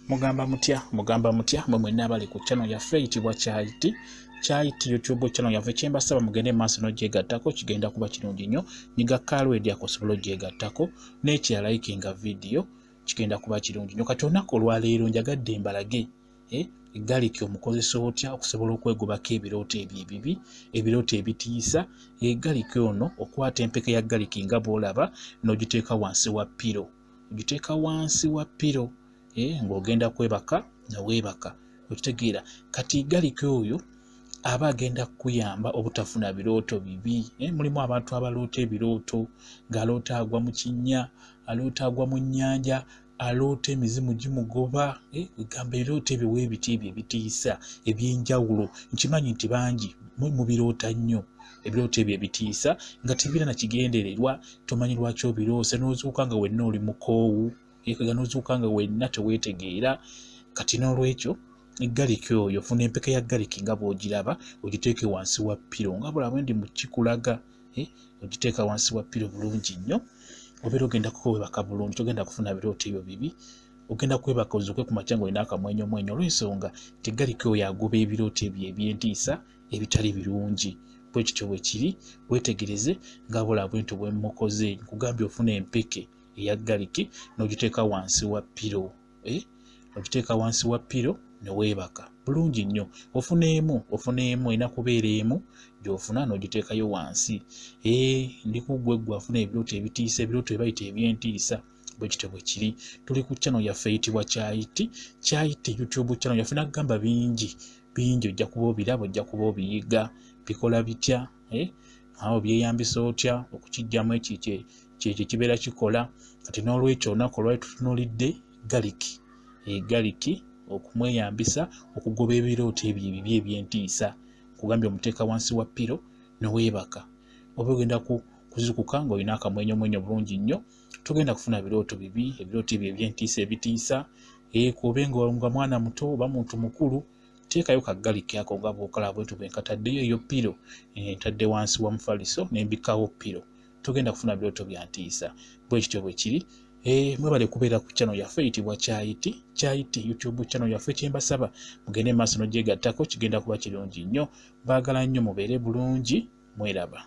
Mugamba mutya mwe nabali ku channel ya Eyitibwa Kyayiti YouTube channel ya Vechemba saba mugende maaso no jegattako kigenda kuba kirungi nnyo nyiga kalwedi akosobola jegattako n'ekya likinga video kigenda kuba kirungi nnyo kati olunaku olwaleero njagadde mbalage egaliki omukozesa otya okusobola okwegobako ebirooto ebibi ebirooto ebitiisa egaliki ono okwata empeke ya galiki nga bw'olaba n'ogiteeka wansi wa piro ng'ogenda kwebaka na weebaka okitegeera kati galiki oyo aba agenda kuyamba obutafuna birooto bibi mulimu abantu abaloota ebirooto ng'aloota agwa mu kinnya aloota agwa mu nnyanja aloota emizimu gimugoba egamba ebirooto ebyo weebiti ebyo ebitiisa eby'enjawulo nkimanyi nti bangi mu biroota nnyo ebirooto ebyo ebitiisa nga tebirina na kigendererwa tomanyi lwaki obiroose n'ozuuka nga wenna oli mukoowu ekaga n'ozuuka nga wenna teweetegeera kati n'olwekyo egaliki oyo funa empeke ya galiki nga bw'ogiraba ogiteeke wansi wa piro nga bulabwe ndi mu kikulaga ogiteeka wansi wa piro bulungi nnyo obeera ogenda kuwebaka bulungi togenda kufuna birooto ebyo bibi ogenda kwebaka ozuuke ku makya ng'olina akamwenyomwenyo olw'ensonga tegaliki oyo agoba ebirooto ebyo eby'entiisa ebitali birungi bwe kityo bwe kiri weetegereze nga bulabwe nti bwe mukoze nkugambye ofuna empeke eya galiki n'ogiteeka wansi wa piro ogiteeka wansi wa piro ne weebaka bulungi nnyo ofuneemu ena kubeera emu gy'ofuna n'ogiteekayo wansi ndi kuggwe afuna ebirooto ebitiisa ebirooto ebayita eby'entiisa bwe kityo bwe kiri tuli ku channel yaffe eyitibwa Kyayiti YouTube channel yaffe nagamba bingi ojja kuba obiraba ojja kuba obiyiga bikola bitya awo byeyambisa otya okukijjamu ekyo kibeera kikola kati n'olwekyo olunaku olwali tutunuulidde galiki okumweyambisa okugoba ebirooto ebyo ebibi eby'entiisa kugambye omuteeka wansi wa piro neweebaka oba ogenda kuzukuka ng'olina akamwenyomwenyo bulungi nnyo togenda kufuna birooto bibi ebirooto ebyo eby'entiisa ebitiisa kuobe nga mwana muto oba muntu mukulu teekayo kagaliki ako nga bw'okola bwetu bwe nkataddeyo eyo piro ntadde wansi wa mufaliso nembikawo piro togenda kufuna birooto bya ntiisa bwe kityo bwe kiri mwebale kubeera ku channel yaffe eyitibwa Kyayiti YouTube channel yaffe kyembasaba mugende maaso n'ogyegattako kigenda kuba kirungi nnyo baagala nnyo mubeere bulungi mweraba